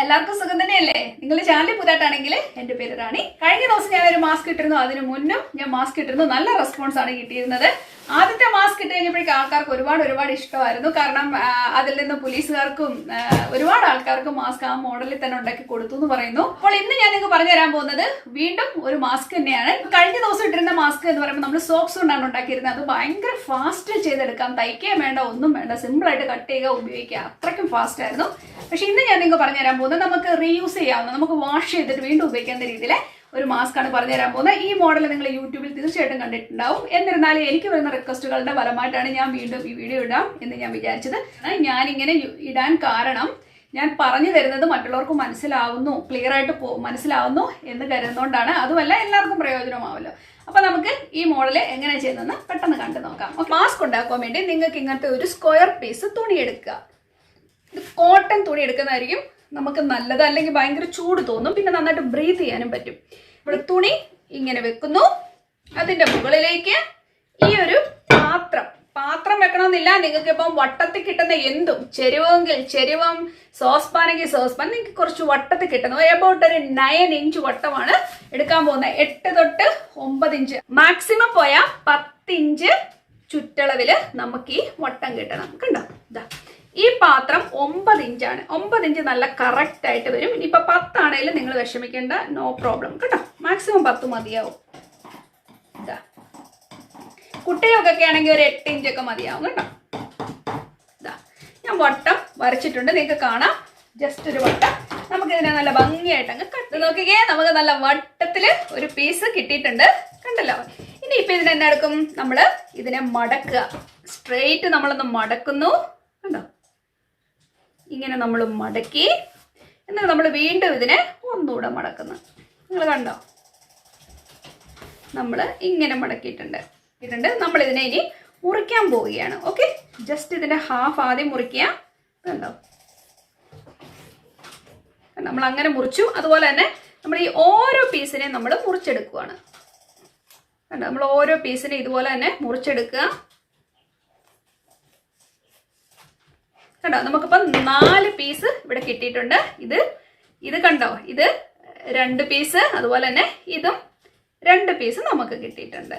എല്ലാവർക്കും സുഖം തന്നെയല്ലേ? നിങ്ങളുടെ ചാനൽ പുതിയതാണെങ്കിൽ എൻ്റെ പേര് റാണി. കഴിഞ്ഞ ദിവസം ഞാൻ ഒരു മാസ്ക് ഇട്ടിരുന്നു, അതിന് മുന്നും ഞാൻ മാസ്ക് ഇട്ടിരുന്നു. നല്ല റെസ്പോൺസ് ആണ് കിട്ടിയിരുന്നത്. ആദ്യത്തെ മാസ്ക് ഇട്ട് കഴിഞ്ഞപ്പോഴേക്കും ആൾക്കാർക്ക് ഒരുപാട് ഇഷ്ടമായിരുന്നു. കാരണം അതിൽ നിന്ന് പോലീസുകാർക്കും ഒരുപാട് ആൾക്കാർക്കും മാസ്ക് ആ മോഡലിൽ തന്നെ ഉണ്ടാക്കി കൊടുത്തു എന്ന് പറയുന്നു. അപ്പോൾ ഇന്ന് ഞാൻ നിങ്ങൾക്ക് പറഞ്ഞു തരാൻ പോകുന്നത് വീണ്ടും ഒരു മാസ്ക് തന്നെയാണ്. കഴിഞ്ഞ ദിവസം ഇട്ടിരുന്ന മാസ്ക് എന്ന് പറയുമ്പോൾ നമ്മൾ സോക്സ് കൊണ്ടാണ് ഉണ്ടാക്കിയിരുന്നത്. അത് ഭയങ്കര ഫാസ്റ്റ് ചെയ്തെടുക്കാം, തയ്ക്കാൻ വേണ്ട, ഒന്നും വേണ്ട, സിമ്പിൾ ആയിട്ട് കട്ട് ചെയ്യുക, ഉപയോഗിക്കുക, അത്രയ്ക്കും ഫാസ്റ്റ് ആയിരുന്നു. പക്ഷെ ഇന്ന് ഞാൻ നിങ്ങൾക്ക് പറഞ്ഞു തരാൻ പോകുന്നത് നമുക്ക് റീയൂസ് ചെയ്യാവുന്ന, നമുക്ക് വാഷ് ചെയ്തിട്ട് വീണ്ടും ഉപയോഗിക്കുന്ന രീതിയിലെ ഒരു മാസ്ക് ആണ് പറഞ്ഞു തരാൻ പോകുന്നത്. ഈ മോഡൽ നിങ്ങൾ യൂട്യൂബിൽ തീർച്ചയായിട്ടും കണ്ടിട്ടുണ്ടാവും. എന്നിരുന്നാലും എനിക്ക് വരുന്ന റിക്വസ്റ്റുകളുടെ ഫലമായിട്ടാണ് ഞാൻ വീണ്ടും ഈ വീഡിയോ ഇടാം എന്ന് ഞാൻ വിചാരിച്ചത്. ഞാനിങ്ങനെ ഇടാൻ കാരണം ഞാൻ പറഞ്ഞു തരുന്നത് മറ്റുള്ളവർക്ക് മനസ്സിലാവുന്നു, ക്ലിയർ ആയിട്ട് മനസ്സിലാവുന്നു എന്ന് കരുതുന്നതുകൊണ്ടാണ്. അതുമല്ല, എല്ലാവർക്കും പ്രയോജനമാവല്ലോ. അപ്പൊ നമുക്ക് ഈ മോഡൽ എങ്ങനെ ചെയ്യുന്നതെന്ന് പെട്ടെന്ന് കണ്ടു നോക്കാം. മാസ്ക് ഉണ്ടാക്കാൻ വേണ്ടി നിങ്ങൾക്ക് ഇങ്ങനത്തെ ഒരു സ്ക്വയർ പീസ് തുണി എടുക്കുക. ഇത് കോട്ടൺ തുണി എടുക്കുന്നതായിരിക്കും നമുക്ക് നല്ലത്, അല്ലെങ്കിൽ ഭയങ്കര ചൂട് തോന്നും, പിന്നെ നന്നായിട്ട് ബ്രീത്ത് ചെയ്യാനും പറ്റും. ഇവിടെ തുണി ഇങ്ങനെ വെക്കുന്നു. അതിന്റെ മുകളിലേക്ക് ഈ ഒരു പാത്രം വെക്കണമെന്നില്ല. നിങ്ങൾക്ക് ഇപ്പം വട്ടത്തിൽ കിട്ടുന്ന എന്തും, ചെരുവെങ്കിൽ ചെരുവം, സോസ്പാനെങ്കിൽ സോസ്പാൻ, നിങ്ങൾക്ക് കുറച്ച് വട്ടത്തിൽ കിട്ടുന്നു. എബൌട്ട് ഒരു 9 ഇഞ്ച് വട്ടമാണ് എടുക്കാൻ പോകുന്നത്. 8 തൊട്ട് 9 ഇഞ്ച്, മാക്സിമം പോയാൽ 10 ഇഞ്ച് ചുറ്റളവില് നമുക്ക് ഈ വട്ടം കിട്ടണം. കണ്ടോ? ഇതാ ഈ പാത്രം 9 ഇഞ്ചാണ്. 9 ഇഞ്ച് നല്ല കറക്റ്റ് ആയിട്ട് വരും. ഇനിയിപ്പോ 10 ആണെങ്കിലും നിങ്ങൾ വിഷമിക്കേണ്ട, നോ പ്രോബ്ലം കേട്ടോ. മാക്സിമം 10 മതിയാവും. ഇതാ കുട്ടികൾക്കൊക്കെ ആണെങ്കിൽ ഒരു 8 ഇഞ്ചൊക്കെ മതിയാവും കേട്ടോ. ഇതാ ഞാൻ വട്ടം വരച്ചിട്ടുണ്ട്, നിങ്ങൾക്ക് കാണാം. ജസ്റ്റ് ഒരു വട്ടം. നമുക്ക് ഇതിനെ നല്ല ഭംഗിയായിട്ട് അങ്ങ് കട്ട് നോക്കിക്കേ. നമുക്ക് നല്ല വട്ടത്തില് ഒരു പീസ് കിട്ടിയിട്ടുണ്ട്, കണ്ടല്ലോ. ഇനി ഇപ്പൊ ഇതിനെ എന്നാ എടുക്കും, നമ്മള് ഇതിനെ മടക്കുക. സ്ട്രെയിറ്റ് നമ്മളൊന്ന് മടക്കുന്നു, കണ്ടോ? ഇങ്ങനെ നമ്മൾ മടക്കി, എന്നിട്ട് നമ്മൾ വീണ്ടും ഇതിനെ ഒന്നുകൂടെ മടക്കുന്നു. നിങ്ങൾ കണ്ടോ? നമ്മൾ ഇങ്ങനെ മടക്കിയിട്ടുണ്ട്. നമ്മൾ ഇതിനെ ഇനി മുറിക്കാൻ പോവുകയാണ്. ഓക്കെ, ജസ്റ്റ് ഇതിന്റെ ഹാഫ് ആദ്യം മുറിക്കുക. കണ്ടോ? നമ്മൾ അങ്ങനെ മുറിച്ചു. അതുപോലെ തന്നെ നമ്മൾ ഈ ഓരോ പീസിനെ നമ്മൾ മുറിച്ചെടുക്കുകയാണ്. കണ്ടോ? നമ്മൾ ഓരോ പീസിനെ ഇതുപോലെ തന്നെ മുറിച്ചെടുക്കുക. കണ്ടോ? നമുക്കിപ്പം 4 പീസ് ഇവിടെ കിട്ടിയിട്ടുണ്ട്. ഇത് കണ്ടോ? ഇത് 2 പീസ്, അതുപോലെ തന്നെ ഇതും 2 പീസ് നമുക്ക് കിട്ടിയിട്ടുണ്ട്.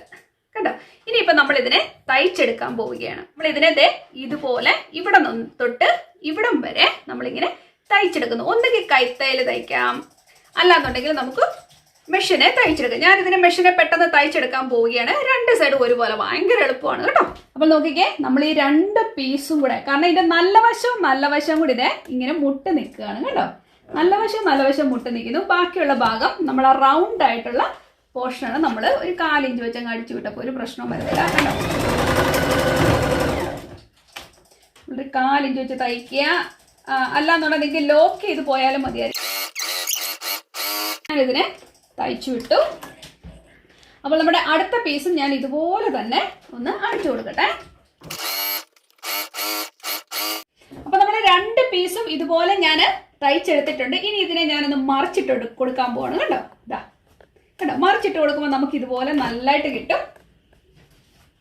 കണ്ടോ? ഇനിയിപ്പോ നമ്മൾ ഇതിനെ തയ്ച്ചെടുക്കാൻ പോവുകയാണ്. നമ്മൾ ഇതിനെ ഇതുപോലെ ഇവിടെ തൊട്ട് ഇവിടം വരെ നമ്മളിങ്ങനെ തയ്ച്ചെടുക്കുന്നു. ഒന്നുകിൽ കൈത്തയ്യൽ തയ്ക്കാം, അല്ലാന്നുണ്ടെങ്കിൽ നമുക്ക് മെഷീനെ തയ്ച്ചെടുക്കാം. ഞാൻ ഇതിനെ മെഷീനെ പെട്ടെന്ന് തയ്ച്ചെടുക്കാൻ പോവുകയാണ്. 2 സൈഡും ഒരുപോലെ, ഭയങ്കര എളുപ്പമാണ് കേട്ടോ. അപ്പോൾ നോക്കിക്കേ, നമ്മൾ ഈ 2 പീസും കൂടെ, കാരണം ഇതിന്റെ നല്ല വശം കൂടി ഇതേ ഇങ്ങനെ മുട്ട് നിൽക്കുകയാണ് കേട്ടോ. നല്ല വശം മുട്ട് നിൽക്കുന്നു. ബാക്കിയുള്ള ഭാഗം നമ്മൾ ആ റൗണ്ട് ആയിട്ടുള്ള പോർഷനാണ് നമ്മൾ ഒരു 4 ഇഞ്ച് വെച്ചങ്ങ് അടിച്ചു വിട്ടപ്പോൾ ഒരു പ്രശ്നവും വരുന്നില്ല കേട്ടോ. ഒരു 4 ഇഞ്ച് വെച്ച് തയ്ക്കുക. അല്ലാന്നുണ്ടെങ്കിൽ ലോക്ക് ചെയ്ത് പോയാലും മതിയായിരിക്കും. ഞാനിതിനെ തയ്ച്ചു വിട്ടു. അപ്പോൾ നമ്മുടെ അടുത്ത പീസും ഞാൻ ഇതുപോലെ തന്നെ ഒന്ന് അടിച്ചു കൊടുക്കട്ടെ. അപ്പൊ നമ്മുടെ 2 പീസും ഇതുപോലെ ഞാൻ തയ്ച്ചെടുത്തിട്ടുണ്ട്. ഇനി ഇതിനെ ഞാനൊന്ന് മറിച്ചിട്ട് കൊടുക്കാൻ പോവാണ് കേട്ടോ. ഇതാ കണ്ടോ? മറിച്ചിട്ട് കൊടുക്കുമ്പോൾ നമുക്ക് ഇതുപോലെ നല്ലതായിട്ട് കിട്ടും.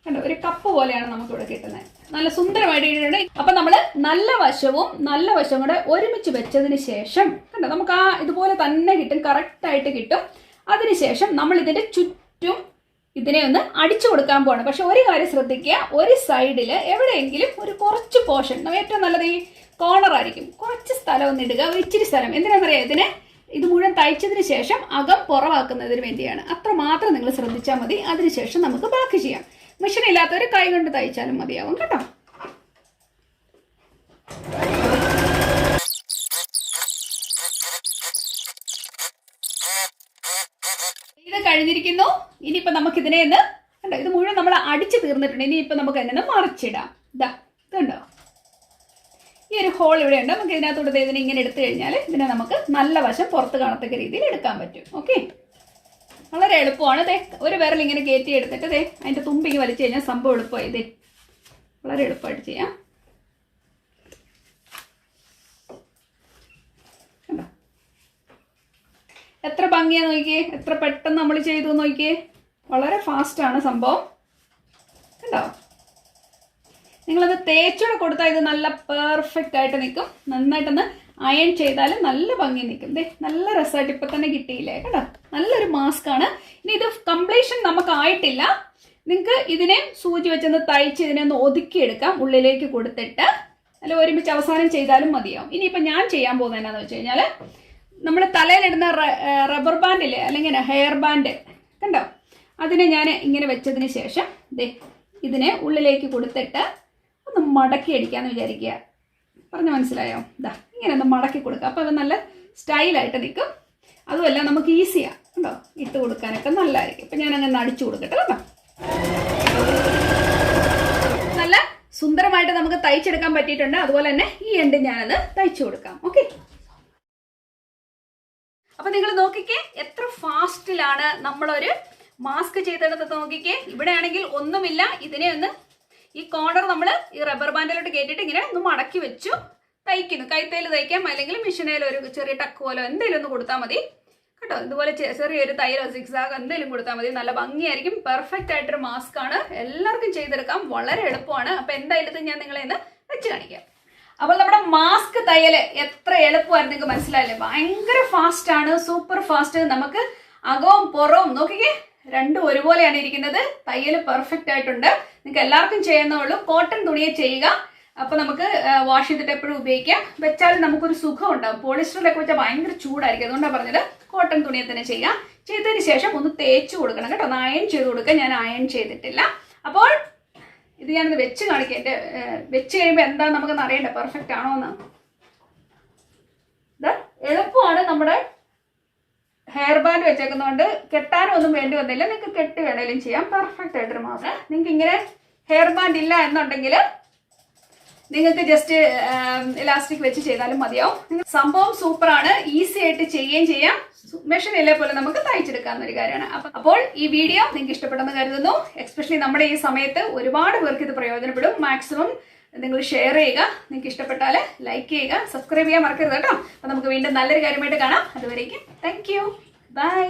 കണ്ടോ? ഒരു കപ്പ് പോലെയാണ് നമുക്ക് ഇവിടെ കിട്ടുന്നത്. നല്ല സുന്ദരമായിട്ട് ഇട്ടിട്ടുണ്ട്. അപ്പൊ നമ്മള് നല്ല വശവും കൂടെ ഒരുമിച്ച് വെച്ചതിന് ശേഷം കണ്ടോ, നമുക്ക് ആ ഇതുപോലെ തന്നെ കിട്ടും, കറക്റ്റ് ആയിട്ട് കിട്ടും. അതിനുശേഷം നമ്മൾ ഇതിന്റെ ചുറ്റും ഇതിനെ ഒന്ന് അടിച്ചു കൊടുക്കാൻ പോവാണ്. പക്ഷെ ഒരു കാര്യം ശ്രദ്ധിക്കുക, ഒരു സൈഡില് എവിടെയെങ്കിലും ഒരു കുറച്ച് പോർഷൻ, ഏറ്റവും നല്ലത് ഈ കോർണർ ആയിരിക്കും, കുറച്ച് സ്ഥലം ഒന്ന് ഇടുക, ഇച്ചിരി സ്ഥലം. എന്തിനാണെന്നറിയാം, ഇത് മുഴുവൻ തയ്ച്ചതിന് ശേഷം അകം പുറവാക്കുന്നതിന് വേണ്ടിയാണ്. അത്ര മാത്രം നിങ്ങൾ ശ്രദ്ധിച്ചാൽ മതി. അതിനുശേഷം നമുക്ക് ബാക്കി ചെയ്യാം. മെഷീൻ ഇല്ലാത്തവർ കൈ കൊണ്ട് തയ്ച്ചാലും മതിയാവും കേട്ടോ. ഇത് കഴിഞ്ഞിരിക്കുന്നു. ഇനിയിപ്പോ നമുക്ക് ഇതിനെ കണ്ടോ, ഇത് മുഴുവൻ നമ്മൾ അടിച്ചു തീർന്നിട്ടുണ്ട്. ഇനിയിപ്പോ നമുക്ക് എന്നെ മറിച്ചിടാം. ഇതാ ഇതുണ്ടോ, ഈ ഒരു ഹോൾ ഇവിടെ ഉണ്ട്. നമുക്ക് ഇതിനകത്തോട്ട് ഇതിനെ ഇങ്ങനെ എടുത്തു കഴിഞ്ഞാൽ ഇതിനെ നമുക്ക് നല്ല വശം പുറത്ത് കാണത്തക്ക രീതിയിൽ എടുക്കാൻ പറ്റും. ഓക്കെ, വളരെ എളുപ്പമാണ്. ഒരു വിരൽ ഇങ്ങനെ കയറ്റി എടുത്തിട്ട് അതിന്റെ തുമ്പിക്ക് വലിച്ചു കഴിഞ്ഞാൽ സംഭവം എളുപ്പമായി. വളരെ എളുപ്പമായിട്ട് ചെയ്യാം. കണ്ടോ? എത്ര ഭംഗിയാ നോക്കിയേ, എത്ര പെട്ടെന്ന് നമ്മൾ ചെയ്തു നോക്കിയേ. വളരെ ഫാസ്റ്റാണ് സംഭവം. കണ്ടോ? നിങ്ങളത് തേച്ചൂടെ കൊടുത്താൽ ഇത് നല്ല പെർഫെക്റ്റ് ആയിട്ട് നിൽക്കും. നന്നായിട്ടൊന്ന് അയൺ ചെയ്താൽ നല്ല ഭംഗി നിൽക്കും. ദേ നല്ല രസമായിട്ട് ഇപ്പം തന്നെ കിട്ടിയില്ലേ കേട്ടോ. നല്ലൊരു മാസ്ക് ആണ്. ഇനി ഇത് കംപ്ലീഷൻ നമുക്കായിട്ടില്ല. നിങ്ങൾക്ക് ഇതിനെ സൂചി വെച്ചൊന്ന് തയ്ച്ച് ഇതിനെ ഒന്ന് ഒതുക്കിയെടുക്കാം, ഉള്ളിലേക്ക് കൊടുത്തിട്ട്. അല്ല ഒരുമിച്ച് അവസാനം ചെയ്താലും മതിയാവും. ഇനിയിപ്പോൾ ഞാൻ ചെയ്യാൻ പോകുന്നത് എന്താണെന്ന് വെച്ച് കഴിഞ്ഞാൽ, നമ്മൾ തലയിലിടുന്ന റബ്ബർ ബാൻഡില്ലേ, അല്ലെങ്കിൽ ഹെയർ ബാൻഡ് കണ്ടോ, അതിനെ ഞാൻ ഇങ്ങനെ വെച്ചതിന് ശേഷം ദേ ഇതിനെ ഉള്ളിലേക്ക് കൊടുത്തിട്ട് ഒന്ന് മടക്കി അടിക്കാമെന്ന് വിചാരിക്കുക. പറഞ്ഞ് മനസ്സിലായോ? ഇതാ ഇങ്ങനെ ഒന്ന് മടക്കി കൊടുക്കുക. അപ്പോൾ അത് നല്ല സ്റ്റൈലായിട്ട് നിൽക്കും. അതുമല്ല നമുക്ക് ഈസിയാണ് കേട്ടോ, ഇട്ട് കൊടുക്കാനൊക്കെ നല്ലതായിരിക്കും. അപ്പം ഞാൻ അങ്ങനെ അടിച്ചു കൊടുക്കട്ടെ കേട്ടോ. നല്ല സുന്ദരമായിട്ട് നമുക്ക് തയ്ച്ചെടുക്കാൻ പറ്റിയിട്ടുണ്ട്. അതുപോലെ തന്നെ ഈ എൻഡ് ഞാനത് തയ്ച്ചു കൊടുക്കാം. ഓക്കെ, അപ്പൊ നിങ്ങൾ നോക്കിക്കേ എത്ര ഫാസ്റ്റിലാണ് നമ്മളൊരു മാസ്ക് ചെയ്തെടുത്തത്. നോക്കിക്കേ, ഇവിടെ ആണെങ്കിൽ ഒന്നുമില്ല. ഇതിനെ ഒന്ന് ഈ കോർണർ നമ്മൾ ഈ റബ്ബർ ബാൻഡിലോട്ട് കയറ്റിയിട്ട് ഇങ്ങനെ ഒന്ന് മടക്കി വെച്ചു തയ്ക്കുന്നു. കൈത്തയിൽ തയ്ക്കാം, അല്ലെങ്കിൽ മെഷീനയിൽ ഒരു ചെറിയ ടക്ക് പോലെ എന്തെങ്കിലും ഒന്ന് കൊടുത്താൽ മതി കേട്ടോ. ഇതുപോലെ ചെറിയൊരു തൈലോ സിക്സാഗോ എന്തെങ്കിലും കൊടുത്താൽ മതി. നല്ല ഭംഗിയായിരിക്കും. പെർഫെക്റ്റ് ആയിട്ടൊരു മാസ്ക് ആണ്. എല്ലാവർക്കും ചെയ്തെടുക്കാം, വളരെ എളുപ്പമാണ്. അപ്പൊ എന്തായാലും ഞാൻ നിങ്ങളെ ഇന്ന് വെച്ച് കാണിക്കാം. അപ്പോൾ നമ്മുടെ മാസ്ക് തയ്യൽ എത്ര എളുപ്പമായിരുന്നു നിങ്ങൾക്ക് മനസ്സിലായില്ലേ? ഭയങ്കര ഫാസ്റ്റ് ആണ്, സൂപ്പർ ഫാസ്റ്റ്. നമുക്ക് അകവും പുറവും നോക്കിക്കേ രണ്ടും ഒരുപോലെയാണ് ഇരിക്കുന്നത്. തയ്യൽ പെർഫെക്റ്റ് ആയിട്ടുണ്ട്. നിങ്ങൾക്ക് എല്ലാവർക്കും ചെയ്യുന്നതുള്ളൂ. കോട്ടൺ തുണിയെ ചെയ്യുക. അപ്പോൾ നമുക്ക് വാഷ് ചെയ്തിട്ട് എപ്പോഴും ഉപയോഗിക്കാം. വെച്ചാൽ നമുക്കൊരു സുഖം ഉണ്ടാവും. പോളിസ്റ്ററിലൊക്കെ വെച്ചാൽ ഭയങ്കര ചൂടായിരിക്കും. അതുകൊണ്ടാണ് പറഞ്ഞത് കോട്ടൺ തുണിയെ തന്നെ ചെയ്യാം. ചെയ്തതിന് ശേഷം ഒന്ന് തേച്ച് കൊടുക്കണം കേട്ടോ. ഒന്ന് അയൺ ചെയ്ത് കൊടുക്കുക. ഞാൻ അയൺ ചെയ്തിട്ടില്ല. അപ്പോൾ ഇത് ഞാനത് വെച്ച് കാണിക്കാം. എൻ്റെ വെച്ച് കഴിയുമ്പോൾ എന്താണെന്ന് നമുക്കൊന്ന് അറിയണ്ടേ പെർഫെക്റ്റ് ആണോ എന്ന്. ഇത് എളുപ്പമാണ്. നമ്മുടെ ഹെയർ ബാൻഡ് വെച്ചേക്കുന്നതുകൊണ്ട് കെട്ടാനും ഒന്നും വേണ്ടി വന്നില്ല. നിങ്ങൾക്ക് കെട്ടി വേണേലും ചെയ്യാം. പെർഫെക്റ്റ് ആയിട്ടൊരു മാസ്ക്. നിങ്ങൾക്ക് ഇങ്ങനെ ഹെയർ ബാൻഡ് ഇല്ല എന്നുണ്ടെങ്കിൽ നിങ്ങൾക്ക് ജസ്റ്റ് ഇലാസ്റ്റിക് വെച്ച് ചെയ്താലും മതിയാവും. സംഭവം സൂപ്പറാണ്. ഈസി ആയിട്ട് ചെയ്യുകയും ചെയ്യാം. മെഷീൻ ഇല്ലേ പോലെ നമുക്ക് തയ്ച്ചെടുക്കാവുന്ന ഒരു കാര്യമാണ്. അപ്പോൾ ഈ വീഡിയോ നിങ്ങൾക്ക് ഇഷ്ടപ്പെട്ടെന്ന് കരുതുന്നു. എസ്പെഷ്യലി നമ്മുടെ ഈ സമയത്ത് ഒരുപാട് പേർക്ക് ഇത് പ്രയോജനപ്പെടും. മാക്സിമം നിങ്ങൾ ഷെയർ ചെയ്യുക. നിങ്ങൾക്ക് ഇഷ്ടപ്പെട്ടാൽ ലൈക്ക് ചെയ്യുക, സബ്സ്ക്രൈബ് ചെയ്യാൻ മറക്കരുത് കേട്ടോ. അപ്പോൾ നമുക്ക് വീണ്ടും നല്ലൊരു കാര്യമായിട്ട് കാണാം. അതുവരേക്കും താങ്ക് യു, ബൈ.